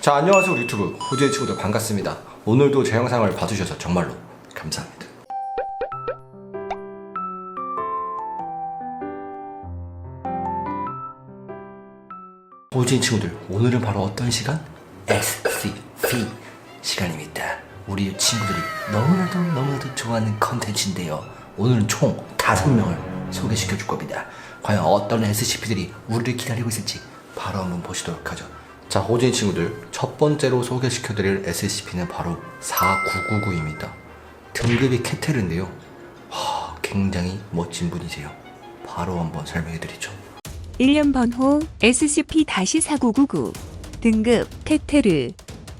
자, 안녕하세요 우리 유튜브 호주의 친구들 반갑습니다. 오늘도 제 영상을 봐주셔서 정말로 감사합니다. 호주의 친구들, 오늘은 바로 어떤 시간? SCP 시간입니다. 우리 친구들이 너무나도 좋아하는 컨텐츠인데요, 오늘은 총 5명을 소개시켜 줄 겁니다. 과연 어떤 SCP들이 우리를 기다리고 있을지 바로 한번 보시도록 하죠. 자, 호주의 친구들, 첫 번째로 소개시켜드릴 SCP는 바로 4999입니다. 등급이 캐테르인데요, 굉장히 멋진 분이세요. 바로 한번 설명해드리죠. 1년 번호 SCP-4999 등급 케테르.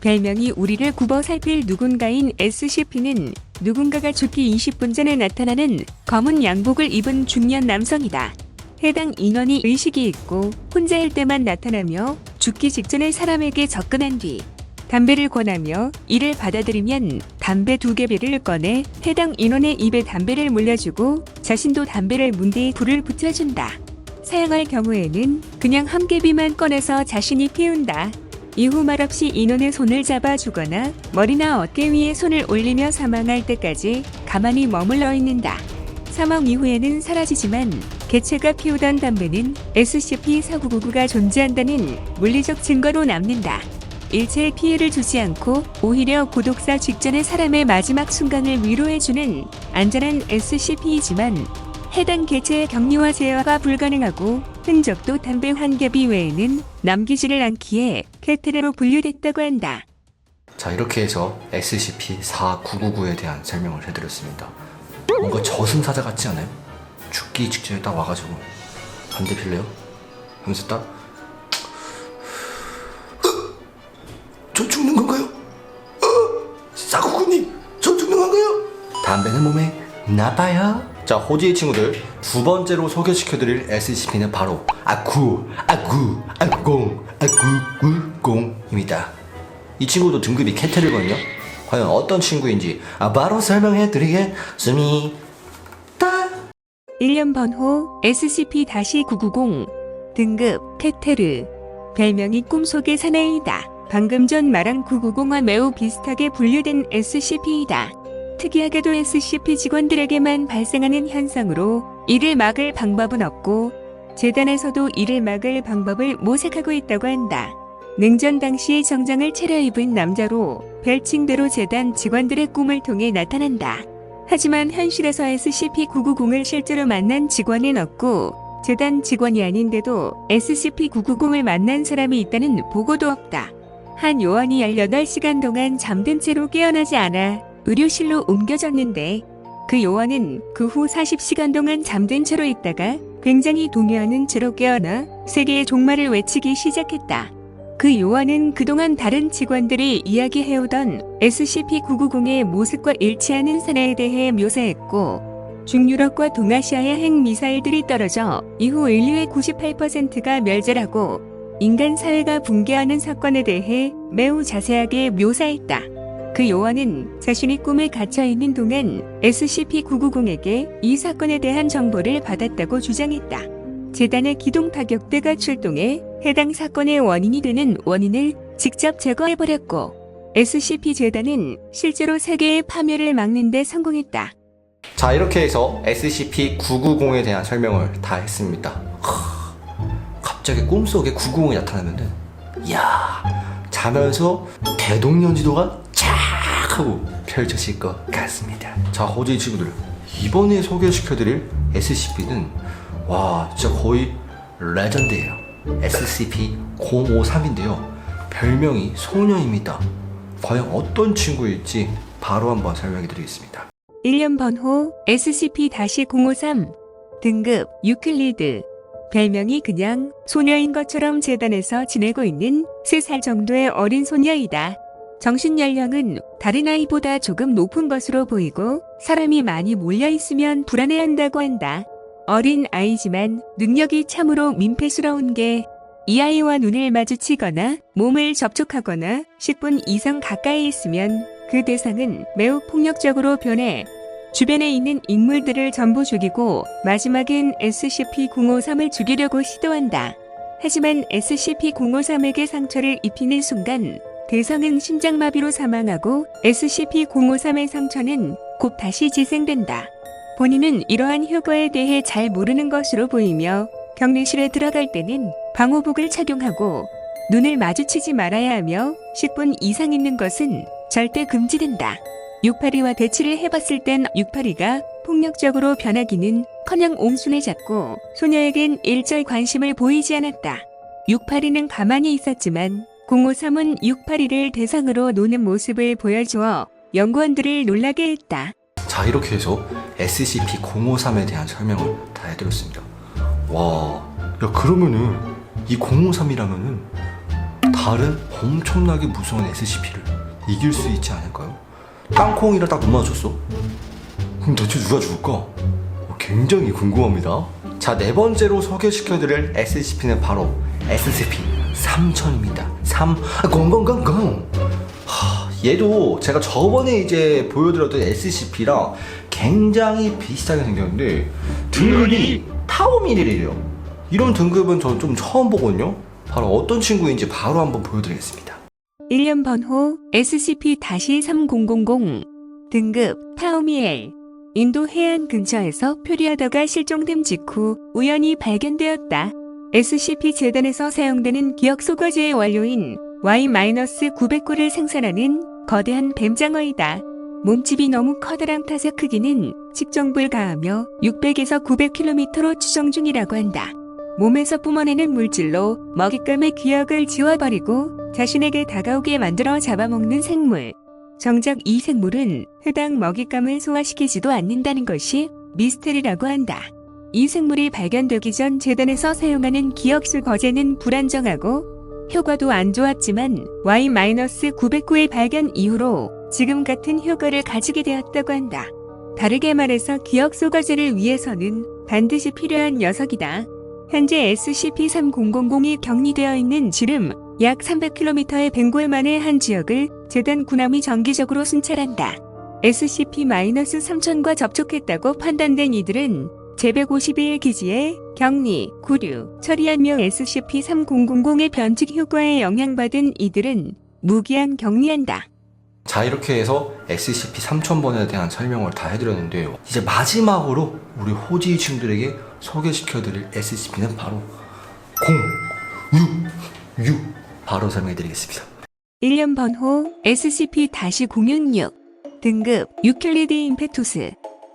별명이 우리를 굽어 살필 누군가인 SCP는 누군가가 죽기 20분 전에 나타나는 검은 양복을 입은 중년 남성이다. 해당 인원이 의식이 있고 혼자일 때만 나타나며 죽기 직전에 사람에게 접근한 뒤 담배를 권하며 이를 받아들이면 담배 2개비를 꺼내 해당 인원의 입에 담배를 물려주고 자신도 담배를 문 뒤 불을 붙여준다. 사용할 경우에는 그냥 한 개비만 꺼내서 자신이 피운다. 이후 말없이 인원의 손을 잡아주거나 머리나 어깨 위에 손을 올리며 사망할 때까지 가만히 머물러 있는다. 사망 이후에는 사라지지만 개체가 피우던 담배는 SCP-4999가 존재한다는 물리적 증거로 남는다. 일체의 피해를 주지 않고 오히려 고독사 직전의 사람의 마지막 순간을 위로해주는 안전한 SCP이지만 해당 개체의 격리와 제어가 불가능하고 흔적도 담배 한 개비 외에는 남기지를 않기에 케테르로 분류됐다고 한다. 자, 이렇게 해서 SCP-4999에 대한 설명을 해드렸습니다. 뭔가 저승사자 같지 않아요? 죽기 직전에 딱 와가지고 담배 필래요? 하면서 딱 저 죽는 건가요? 4999님, 저 죽는 건가요? 담배는 몸에 나빠요. 자, 호지의 친구들, 두 번째로 소개시켜드릴 SCP는 바로 아구공입니다. 이 친구도 등급이 캐테르거든요. 과연 어떤 친구인지 바로 설명해드리겠습니다. 1년 번호 SCP-990 등급 케테르. 별명이 꿈속의 사나이다. 방금 전 말한 990과 매우 비슷하게 분류된 SCP이다. 특이하게도 SCP 직원들에게만 발생하는 현상으로 이를 막을 방법은 없고 재단에서도 이를 막을 방법을 모색하고 있다고 한다. 냉전 당시 정장을 차려입은 남자로 별칭대로 재단 직원들의 꿈을 통해 나타난다. 하지만 현실에서 SCP-990을 실제로 만난 직원은 없고 재단 직원이 아닌데도 SCP-990을 만난 사람이 있다는 보고도 없다. 한 요원이 18시간 동안 잠든 채로 깨어나지 않아 의료실로 옮겨졌는데 그 요원은 그 후 40시간 동안 잠든 채로 있다가 굉장히 동요하는 채로 깨어나 세계의 종말을 외치기 시작했다. 그 요원은 그동안 다른 직원들이 이야기해오던 SCP-990의 모습과 일치하는 사례에 대해 묘사했고 중유럽과 동아시아의 핵미사일들이 떨어져 이후 인류의 98%가 멸절하고 인간 사회가 붕괴하는 사건에 대해 매우 자세하게 묘사했다. 그 요원은 자신이 꿈에 갇혀있는 동안 SCP-990에게 이 사건에 대한 정보를 받았다고 주장했다. 재단의 기동 타격대가 출동해 해당 사건의 원인이 되는 원인을 직접 제거해버렸고 SCP 재단은 실제로 세계의 파멸을 막는 데 성공했다. 자, 이렇게 해서 SCP-990에 대한 설명을 다 했습니다. 갑자기 꿈속에 990이 나타나면은 자면서 대동년지도가 쫙 하고 펼쳐질 것 같습니다. 자, 호주의 친구들, 이번에 소개시켜드릴 SCP는 진짜 거의 레전드예요. SCP-053인데요, 별명이 소녀입니다. 과연 어떤 친구일지 바로 한번 설명해드리겠습니다. 1년 번호 SCP-053 등급 유클리드. 별명이 그냥 소녀인 것처럼 재단에서 지내고 있는 3살 정도의 어린 소녀이다. 정신연령은 다른 아이보다 조금 높은 것으로 보이고 사람이 많이 몰려있으면 불안해한다고 한다. 어린 아이지만 능력이 참으로 민폐스러운 게 이 아이와 눈을 마주치거나 몸을 접촉하거나 10분 이상 가까이 있으면 그 대상은 매우 폭력적으로 변해 주변에 있는 인물들을 전부 죽이고 마지막엔 SCP-053을 죽이려고 시도한다. 하지만 SCP-053에게 상처를 입히는 순간 대성은 심장마비로 사망하고 SCP-053의 상처는 곧 다시 재생된다. 본인은 이러한 효과에 대해 잘 모르는 것으로 보이며 격리실에 들어갈 때는 방호복을 착용하고 눈을 마주치지 말아야 하며 10분 이상 있는 것은 절대 금지된다. 682와 대치를 해봤을 땐 682가 폭력적으로 변하기는 커녕 옹순을 잡고 소녀에겐 일절 관심을 보이지 않았다. 682는 가만히 있었지만 053은 682를 대상으로 노는 모습을 보여주어 연구원들을 놀라게 했다. 자, 이렇게 해서 SCP-053에 대한 설명을 다 해드렸습니다. 와, 야, 그러면은 이 053이라면은 다른 엄청나게 무서운 SCP를 이길 수 있지 않을까요? 땅콩이랑 딱 못 맞췄어? 그럼 대체 누가 죽을까? 굉장히 궁금합니다. 자, 네 번째로 소개시켜드릴 SCP는 바로 SCP-3000입니다. 3000. 얘도 제가 저번에 이제 보여드렸던 SCP랑 굉장히 비슷하게 생겼는데 등급이 타오미리래요. 이런 등급은 저는 좀 처음 보거든요. 바로 어떤 친구인지 바로 한번 보여드리겠습니다. 1년 번호 SCP-3000 등급 타오미엘 인도 해안 근처에서 표류하다가 실종됨 직후 우연히 발견되었다. SCP 재단에서 사용되는 기억 소거제의 원료인 Y-900구를 생산하는 거대한 뱀장어이다. 몸집이 너무 커다란 탓에 크기는 측정 불가하며 600에서 900km로 추정 중이라고 한다. 몸에서 뿜어내는 물질로 먹잇감의 기억을 지워버리고 자신에게 다가오게 만들어 잡아먹는 생물. 정작 이 생물은 해당 먹잇감을 소화시키지도 않는다는 것이 미스테리라고 한다. 이 생물이 발견되기 전 재단에서 사용하는 기억술 거제는 불안정하고 효과도 안 좋았지만 Y-900구의 발견 이후로 지금 같은 효과를 가지게 되었다고 한다. 다르게 말해서 기억술 거제를 위해서는 반드시 필요한 녀석이다. 현재 SCP-3000이 격리되어 있는 지름 약 300km의 벵골만의 한 지역을 재단 군함이 정기적으로 순찰한다. SCP-3000과 접촉했다고 판단된 이들은 제152일 기지에 격리, 구류, 처리하며 SCP-3000의 변칙 효과에 영향받은 이들은 무기한 격리한다. 자, 이렇게 해서 SCP-3000번에 대한 설명을 다 해드렸는데요. 이제 마지막으로 우리 호지 친구들에게 소개시켜드릴 SCP는 바로 066 바로 설명해드리겠습니다. 1년 번호 SCP-066 등급 유클리드 임페투스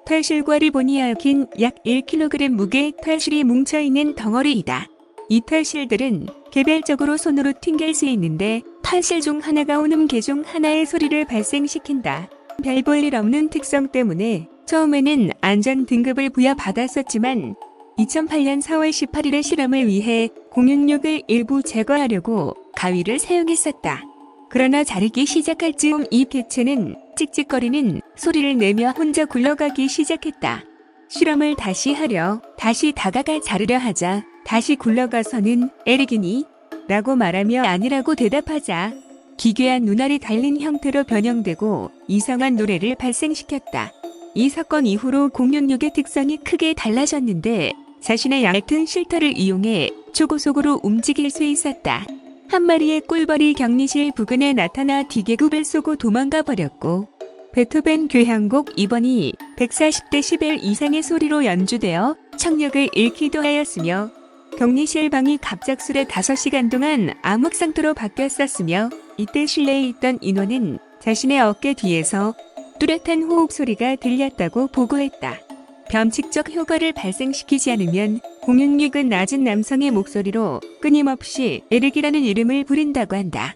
털실과 리본이 얽힌 약 1kg 무게의 털실이 뭉쳐있는 덩어리이다. 이 털실들은 개별적으로 손으로 튕길 수 있는데 털실 중 하나가 오는 개 중 하나의 소리를 발생시킨다. 별 볼 일 없는 특성 때문에 처음에는 안전 등급을 부여받았었지만 2008년 4월 18일의 실험을 위해 066을 일부 제거하려고 가위를 사용했었다. 그러나 자르기 시작할 즈음 이 개체는 찍찍거리는 소리를 내며 혼자 굴러가기 시작했다. 실험을 다시 하려 다시 다가가 자르려 하자 다시 굴러가서는 에리기니? 라고 말하며 아니라고 대답하자 기괴한 눈알이 달린 형태로 변형되고 이상한 노래를 발생시켰다. 이 사건 이후로 066의 특성이 크게 달라졌는데 자신의 얇은 실타를 이용해 초고속으로 움직일 수 있었다. 한 마리의 꿀벌이 격리실 부근에 나타나 디계급을 쏘고 도망가 버렸고 베토벤 교향곡 2번이 140데시벨 이상의 소리로 연주되어 청력을 잃기도 하였으며 격리실 방이 갑작스레 5시간 동안 암흑 상태로 바뀌었었으며 이때 실내에 있던 인원은 자신의 어깨 뒤에서 뚜렷한 호흡 소리가 들렸다고 보고했다. 변칙적 효과를 발생시키지 않으면 066은 낮은 남성의 목소리로 끊임없이 에릭이라는 이름을 부른다고 한다.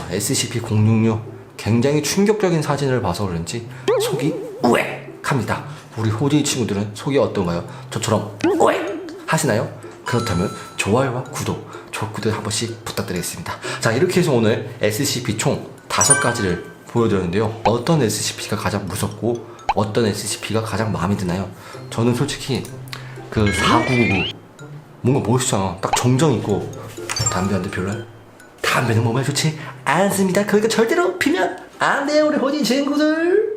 SCP-066 굉장히 충격적인 사진을 봐서 그런지 속이 우엑합니다. 우리 호지 친구들은 속이 어떤가요? 저처럼 우엑 하시나요? 그렇다면 좋아요와 구독, 좋구들 한 번씩 부탁드리겠습니다. 자, 이렇게 해서 오늘 SCP 총 5가지를 보여드렸는데요. 어떤 SCP가 가장 무섭고 어떤 SCP가 가장 마음에 드나요? 저는 솔직히 그 4999 뭔가 멋있잖아. 딱 정정 있고 담배 한 대 별로야? 담배는 몸에 좋지 않습니다. 그러니까 절대로 피면 안 돼요, 우리 호진 친구들.